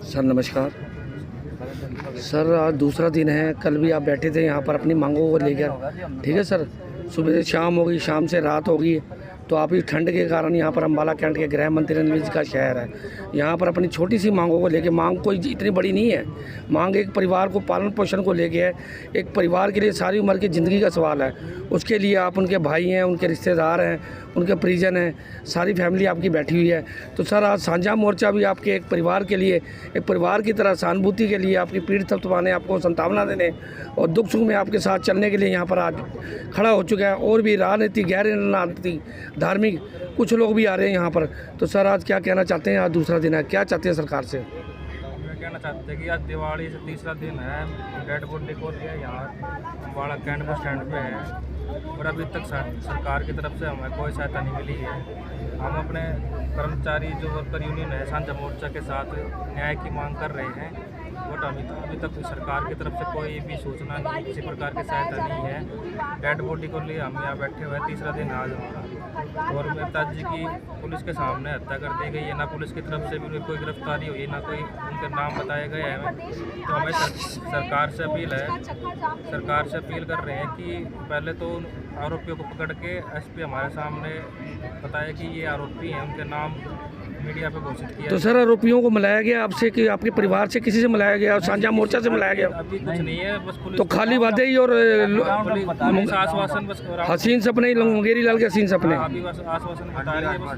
Sir नमस्कार। Sir आज दूसरा दिन है, कल भी आप बैठे थे यहाँ पर अपनी मांगों को लेकर, ठीक है सर। सुबह से शाम होगी, शाम से रात होगी, तो आप इस ठंड के कारण यहाँ पर अम्बाला कैंट के गृह मंत्री रणवीर जी का शहर है, यहाँ पर अपनी छोटी सी मांगों को लेके, मांग कोई इतनी बड़ी नहीं है, मांग एक परिवार को पालन पोषण को लेके है। एक परिवार के लिए सारी उम्र की ज़िंदगी का सवाल है, उसके लिए आप उनके भाई हैं, उनके रिश्तेदार हैं, उनके परिजन हैं, सारी फैमिली आपकी बैठी हुई है। तो सर आज साझा मोर्चा भी आपके एक परिवार के लिए, एक परिवार की तरह सहानुभूति के लिए, आपकी पीठ थपथपाने, आपको सांत्वना देने और दुख सुख में आपके साथ चलने के लिए यहाँ पर आज खड़ा हो चुका है। और भी राजनीति, गैर राजनीति, धार्मिक कुछ लोग भी आ रहे हैं यहाँ पर। तो सर आज क्या कहना चाहते हैं? आज दूसरा दिन है, क्या चाहते हैं सरकार से? कहना चाहते हैं कि आज दिवाली से तीसरा दिन है, डेड बॉडी को लिया यहाँ अम्बाला कैंट बस स्टैंड पे है और अभी तक सरकार की तरफ से हमें कोई सहायता नहीं मिली है। हम अपने कर्मचारी जो वर्कर यूनियन है साझा मोर्चा के साथ न्याय की मांग कर रहे हैं, बट अभी तक सरकार की तरफ से कोई भी सूचना नहीं, किसी प्रकार की सहायता नहीं है। डेड बॉडी को लिए हम यहाँ बैठे हुए, तीसरा दिन आज हमारा। और मेहता जी की पुलिस के सामने हत्या कर दी गई है, ना पुलिस की तरफ से भी कोई गिरफ्तारी हुई, ना कोई उनके नाम बताए गए हैं। तो हमें सरकार से अपील कर रहे हैं कि पहले तो आरोपियों को पकड़ के एसपी हमारे सामने बताया कि ये आरोपी हैं, उनके नाम मीडिया पे घोषित किया। तो सर आरोपियों को मिलाया गया आपसे कि आपके परिवार से किसी से मिलाया गया, साझा मोर्चा से मिलाया गया? अभी कुछ नहीं है, बस पुलिस तो खाली वादे ही और आश्वासन, बस हसीन सपने, मुंगेरी लाल के हसीन सपने। अभी बस आश्वासन बता रही है, बस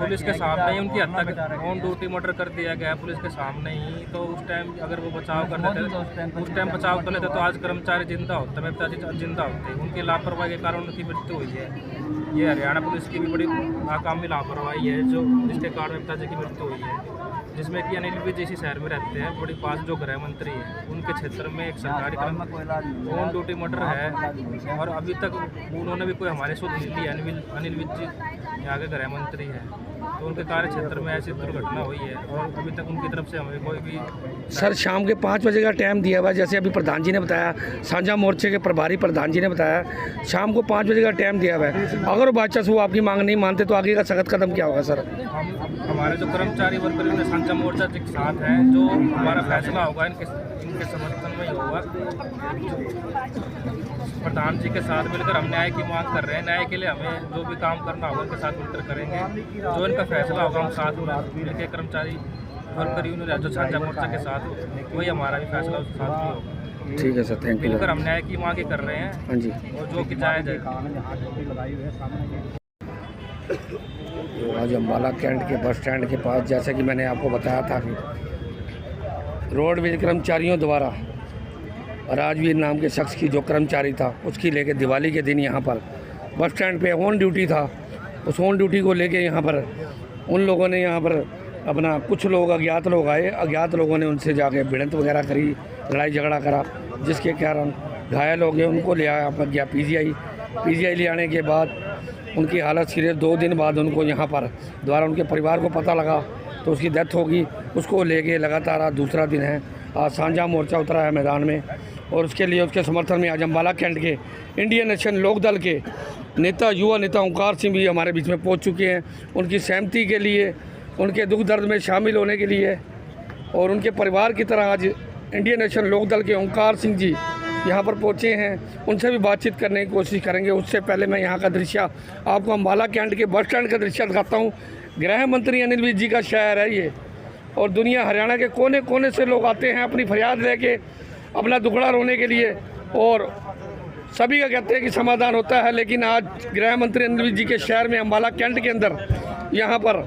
पुलिस के सामने ही उनकी हत्या, ऑन ड्यूटी मर्डर कर दिया गया पुलिस के सामने ही। तो उस टाइम अगर वो बचाव कर लेते, उस टाइम बचाव कर लेते तो आज कर्मचारी जिंदा होते, मेहता जी जिंदा होते। उनकी लापरवाही के कारण उनकी मृत्यु हुई है। ये हरियाणा पुलिस की भी बड़ी नाकामी लापरवाही है जो जिसके कारण मेहता जी की मृत्यु हुई है, जिसमें कि अनिल विज इसी शहर में रहते हैं, बड़ी पास जो गृह मंत्री है, उनके क्षेत्र में एक सरकारी ऑन ड्यूटी मर्डर है और अभी तक उन्होंने भी कोई हमारे सुध नहीं ली। अनिल विज जी यहाँ के गृह मंत्री हैं, तो उनके कार्य क्षेत्र में ऐसी दुर्घटना हुई है और अभी तक उनकी तरफ से हमें कोई भी। सर शाम के 5 बजे का टाइम दिया हुआ है, जैसे अभी प्रधान जी ने बताया, साझा मोर्चे के प्रभारी प्रधान जी ने बताया शाम को 5 बजे का टाइम दिया हुआ है। अगर बादशाह वो आपकी मांग नहीं मानते तो आगे का सख्त कदम क्या होगा? सर हमारे जो कर्मचारी वर्कर साझा मोर्चा के साथ हैं, जो हमारा फैसला होगा इनके समर्थन में ही होगा। प्रधान जी के साथ मिलकर हम न्याय की मांग कर रहे हैं, न्याय के लिए हमें जो भी काम करना होगा उनके साथ मिलकर करेंगे। जो इनका फैसला होगा हम साथ मिलकर कर्मचारी वर्कर यूनियन जो साझा मोर्चा के साथ, वही हमारा भी फैसला उसके साथ भी होगा। ठीक है सर, थैंक यू। मिलकर हम न्याय की मांग कर रहे हैं। हाँ जी, और जो कि जायज़ है। आज अम्बाला कैंट के बस स्टैंड के पास, जैसे कि मैंने आपको बताया था कि रोडवेज कर्मचारियों द्वारा राजवीर नाम के शख्स की जो कर्मचारी था, उसकी लेके दिवाली के दिन यहाँ पर बस स्टैंड पे ऑन ड्यूटी था, उस ऑन ड्यूटी को लेके यहाँ पर उन लोगों ने यहाँ पर अपना कुछ लोग अज्ञात लोग आए, अज्ञात लोगों ने उनसे जाके भिड़ंत वगैरह करी, लड़ाई झगड़ा करा, जिसके कारण घायल हो गए। उनको ले आया गया पीजीआई ले आने के बाद उनकी हालत सीरियस। 2 दिन बाद उनको यहाँ पर द्वारा उनके परिवार को पता लगा तो उसकी डेथ होगी। उसको लेके लगातार आज दूसरा दिन है, आज साझा मोर्चा उतरा है मैदान में और उसके लिए, उसके समर्थन में आज अम्बाला कैंट के इंडियन नेशनल लोकदल के नेता, युवा नेता ओंकार सिंह भी हमारे बीच में पहुंच चुके हैं। उनकी सहमति के लिए, उनके दुख दर्द में शामिल होने के लिए और उनके परिवार की तरह आज इंडियन नेशनल लोकदल के ओंकार सिंह जी यहाँ पर पहुँचे हैं। उनसे भी बातचीत करने की कोशिश करेंगे। उससे पहले मैं यहाँ का दृश्य आपको अम्बाला कैंट के बस स्टैंड का दृश्य दिखाता हूँ। गृह मंत्री अनिल विज जी का शहर है ये और दुनिया हरियाणा के कोने कोने से लोग आते हैं अपनी फरियाद लेके, अपना दुखड़ा रोने के लिए, और सभी का कहते हैं कि समाधान होता है। लेकिन आज गृह मंत्री अनिल विज जी के शहर में अम्बाला कैंट के अंदर यहाँ पर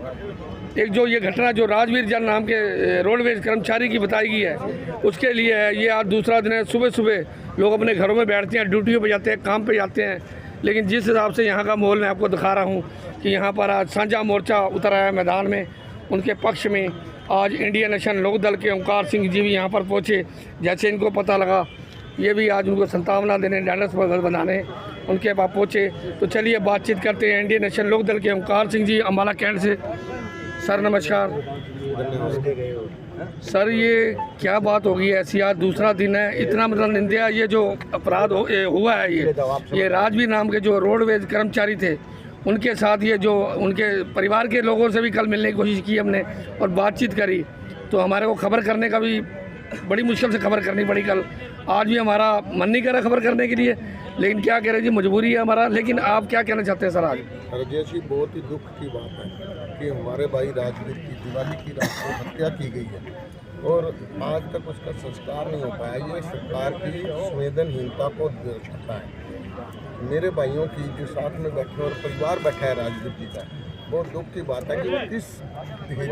एक जो ये घटना जो राजवीर जन नाम के रोडवेज कर्मचारी की बताई गई है, उसके लिए है। ये आज दूसरा दिन है। सुबह सुबह लोग अपने घरों में बैठते हैं, ड्यूटियों पे जाते हैं, काम पे जाते हैं। लेकिन जिस हिसाब से यहाँ का माहौल मैं आपको दिखा रहा हूँ कि यहाँ पर आज साझा मोर्चा उतरा है मैदान में, उनके पक्ष में आज इंडियन नेशनल लोकदल के ओंकार सिंह जी भी यहाँ पर पहुँचे। जैसे इनको पता लगा, ये भी आज उनको सांत्वना देने, ढांढस बनाने उनके पास पहुँचे। तो चलिए बातचीत करते हैं इंडियन नेशनल लोकदल के ओंकार सिंह जी अम्बाला कैंट से। सर नमस्कार। सर ये क्या बात होगी ऐसी, आज दूसरा दिन है, इतना मतलब निंदा, ये जो अपराध हुआ है, ये राजवीर नाम के जो रोडवेज कर्मचारी थे उनके साथ, ये जो उनके परिवार के लोगों से भी कल मिलने की कोशिश की हमने और बातचीत करी। तो हमारे को खबर करने का भी बड़ी मुश्किल से खबर करनी पड़ी कल। आज भी हमारा मन नहीं कर रहा खबर करने के लिए, लेकिन क्या कह रहे जी, मजबूरी है हमारा। लेकिन आप क्या कहना चाहते हैं सर आज? राजेश जी, बहुत ही दुख की बात है कि हमारे भाई राजवीर की दिवाली की रात को हत्या की गई है और आज तक उसका संस्कार नहीं हो पाया। ये सरकार की संवेदनहीनता को दर्शाता है। मेरे भाइयों की जो साथ में बैठे और परिवार बैठा है राजवीर जी का, बहुत दुख की बात है कि वो किस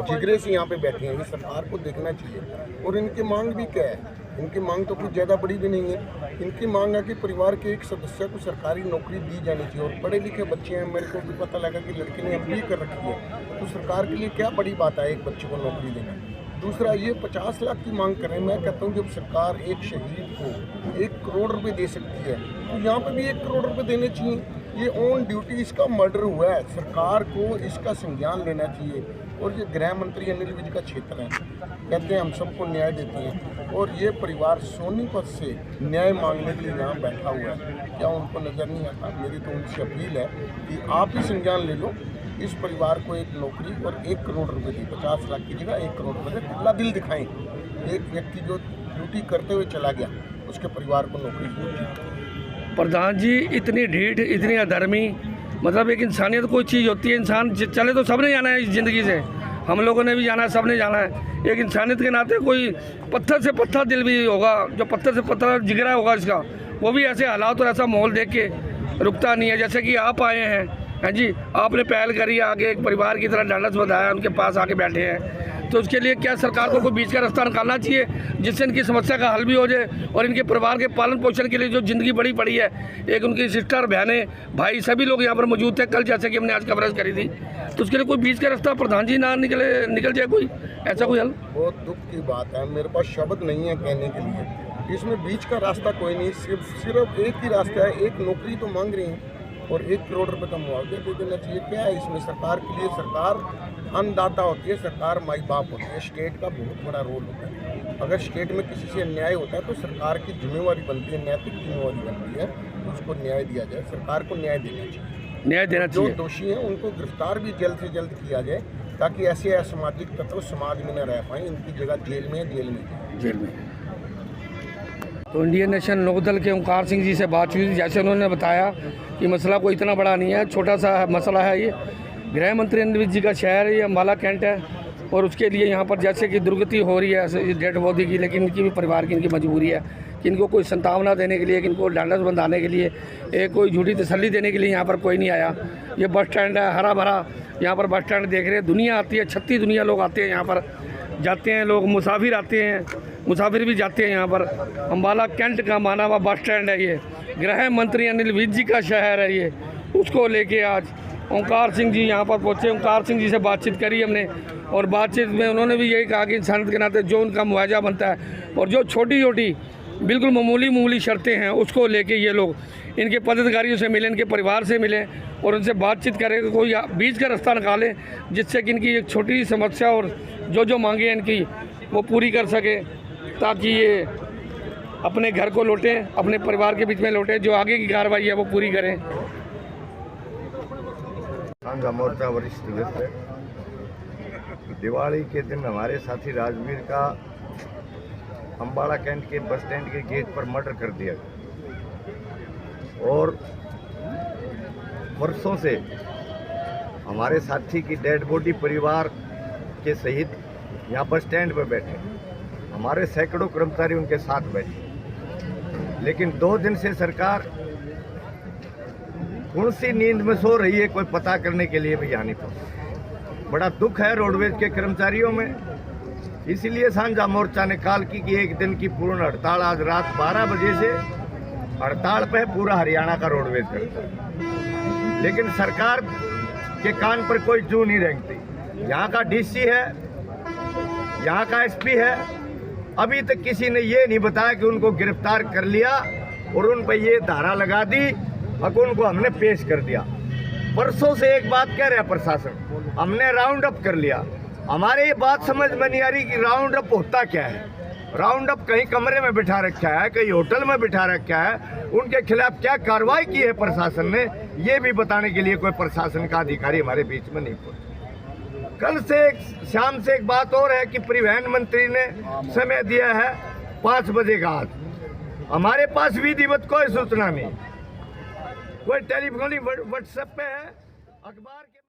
जिगरे से यहाँ पे बैठे हैं। ये सरकार को देखना चाहिए। और इनकी मांग भी क्या है? इनकी मांग तो कुछ ज़्यादा बड़ी भी नहीं है। इनकी मांग है कि परिवार के एक सदस्य को सरकारी नौकरी दी जानी चाहिए। और पढ़े लिखे बच्चे हैं, मेरे को भी पता लगा कि लड़के ने MBA कर रखी है, तो सरकार के लिए क्या बड़ी बात है एक बच्चे को नौकरी देना। दूसरा, ये 50 लाख की मांग कर रहे हैं। मैं कहता हूँ जब सरकार एक शहीद को 1 करोड़ रुपए दे सकती है तो यहाँ पे भी 1 करोड़ रुपए देने चाहिए। ये ऑन ड्यूटी इसका मर्डर हुआ है, सरकार को इसका संज्ञान लेना चाहिए। और ये गृह मंत्री अनिल विज का क्षेत्र है, कहते हैं हम सबको न्याय देते हैं, और ये परिवार सोनीपत से न्याय मांगने के लिए यहाँ बैठा हुआ है। क्या उनको नज़र नहीं आता? मेरी तो उनसे अपील है कि आप ही संज्ञान ले लो, इस परिवार को एक नौकरी और 1 करोड़ रुपए दी, 50 लाख की जगह 1 करोड़ रुपए दे। खुला दिल दिखाएं। एक व्यक्ति जो ड्यूटी करते हुए चला गया, उसके परिवार को नौकरी दी। प्रधान जी, इतनी ढीठ, इतनी अधर्मी, मतलब एक इंसानियत कोई चीज़ होती है। इंसान चले तो सबने जाना है इस ज़िंदगी से, हम लोगों ने भी जाना है, सबने जाना है। एक इंसानियत के नाते कोई पत्थर से पत्थर दिल भी होगा, जो पत्थर से पत्थर जिगरा होगा इसका, वो भी ऐसे हालात और ऐसा माहौल देख के रुकता नहीं है। जैसे कि आप आए हैं जी, आपने पहल करी, आगे एक परिवार की तरह ढांढस बंधाया, उनके पास आके बैठे हैं, तो उसके लिए क्या सरकार को कोई बीच का रास्ता निकालना चाहिए जिससे इनकी समस्या का हल भी हो जाए और इनके परिवार के पालन पोषण के लिए जो ज़िंदगी बड़ी पड़ी है। एक उनकी सिस्टर, बहनें, भाई सभी लोग यहाँ पर मौजूद थे कल, जैसे कि हमने आज कवरेज करी थी। तो उसके लिए कोई बीच का रास्ता प्रधान जी ना निकल जाए, कोई ऐसा कोई हल? बहुत दुख की बात है, मेरे पास शब्द नहीं है कहने के लिए। इसमें बीच का रास्ता कोई नहीं, सिर्फ एक ही रास्ता है। एक नौकरी तो मांग रही हैं और 1 करोड़ रुपए का मुआवजा दे देना चाहिए। क्या है इसमें सरकार के लिए? सरकार अन्नदाता होती है, सरकार माई बाप होती है। स्टेट का बहुत बड़ा रोल होता है। अगर स्टेट में किसी से अन्याय होता है तो सरकार की जिम्मेवारी बनती है, नैतिक जिम्मेवारी बनती है, उसको न्याय दिया जाए। सरकार को न्याय देना चाहिए, न्याय देना चाहिए। जो दोषी हैं उनको गिरफ्तार भी जल्द से जल्द किया जाए, ताकि ऐसे असामाजिक तत्व समाज में न रह पाएँ। इनकी जगह जेल में। तो इंडियन नेशनल लोकदल के ओंकार सिंह जी से बात हुई, जैसे उन्होंने बताया कि मसला कोई इतना बड़ा नहीं है, छोटा सा मसला है। ये गृह मंत्री अनिल विज जी का शहर है, ये अम्बाला कैंट है, और उसके लिए यहाँ पर जैसे कि दुर्गति हो रही है डेड बॉडी की, लेकिन इनकी भी परिवार की इनकी मजबूरी है कि इनको कोई संतावना देने के लिए, कि इनको ढांढस बंधाने के लिए, एक कोई झूठी तसल्ली देने के लिए यहाँ पर कोई नहीं आया। ये बस स्टैंड है, हरा भरा, यहाँ पर बस स्टैंड देख रहे हैं, दुनिया आती है, 36 दुनिया लोग आते हैं यहाँ पर, जाते हैं लोग, मुसाफिर आते हैं, मुसाफिर भी जाते हैं यहाँ पर। अम्बाला कैंट का माना हुआ बस स्टैंड है ये, गृह मंत्री अनिल विज जी का शहर है ये। उसको लेके आज ओंकार सिंह जी यहाँ पर पहुँचे। ओंकार सिंह जी से बातचीत करी हमने, और बातचीत में उन्होंने भी यही कहा कि इंसानियत के नाते जो उनका मुआवजा बनता है और जो छोटी छोटी बिल्कुल मामूली शर्तें हैं, उसको लेके ये लोग इनके पदाधिकारियों से मिले, इनके परिवार से मिले और उनसे बातचीत करें, कोई बीच का रास्ता निकालें जिससे कि इनकी एक छोटी समस्या और जो मांगे हैं इनकी वो पूरी कर सके, ताकि ये अपने घर को लौटें, अपने परिवार के बीच में लौटें, जो आगे की कार्रवाई है वो पूरी करें। सांझा मोर्चा वरिष्ठ सदस्य, दिवाली के दिन हमारे साथी राजवीर का अम्बाला कैंट के बस स्टैंड के गेट पर मर्डर कर दिया और वर्षों से हमारे साथी की डेड बॉडी परिवार के सहित यहाँ बस स्टैंड पर बैठे, हमारे सैकड़ों कर्मचारी उनके साथ बैठे, लेकिन 2 दिन से सरकार कौन सी नींद में सो रही है कोई पता करने के लिए भी यहाँ नहीं पहुँचा। बड़ा दुख है रोडवेज के कर्मचारियों में, इसीलिए सांझा मोर्चा ने कॉल की कि 1 दिन की पूर्ण हड़ताल, आज रात 12 बजे से हड़ताल पे पूरा हरियाणा का रोडवेज करता है, लेकिन सरकार के कान पर कोई जू नहीं रेंगती। यहाँ का डीसी है, यहाँ का एसपी है, अभी तक किसी ने ये नहीं बताया कि उनको गिरफ्तार कर लिया और उन पर ये धारा लगा दी और उनको हमने पेश कर दिया। परसों से एक बात कह रहा है प्रशासन, हमने राउंड अप कर लिया। हमारे ये बात समझ में नहीं आ रही कि राउंड अप होता क्या है। राउंड अप कहीं कमरे में बिठा रखा है, कहीं होटल में बिठा रखा है, उनके खिलाफ क्या कार्रवाई की है प्रशासन ने, ये भी बताने के लिए कोई प्रशासन का अधिकारी हमारे बीच में नहीं पहुंचा। कल से शाम से एक बात और है कि परिवहन मंत्री ने समय दिया है 5 बजे का। आज हमारे पास विधिवत कोई सूचना नहीं, कोई टेलीफोनिक व्हाट्सएप पे है, अखबार के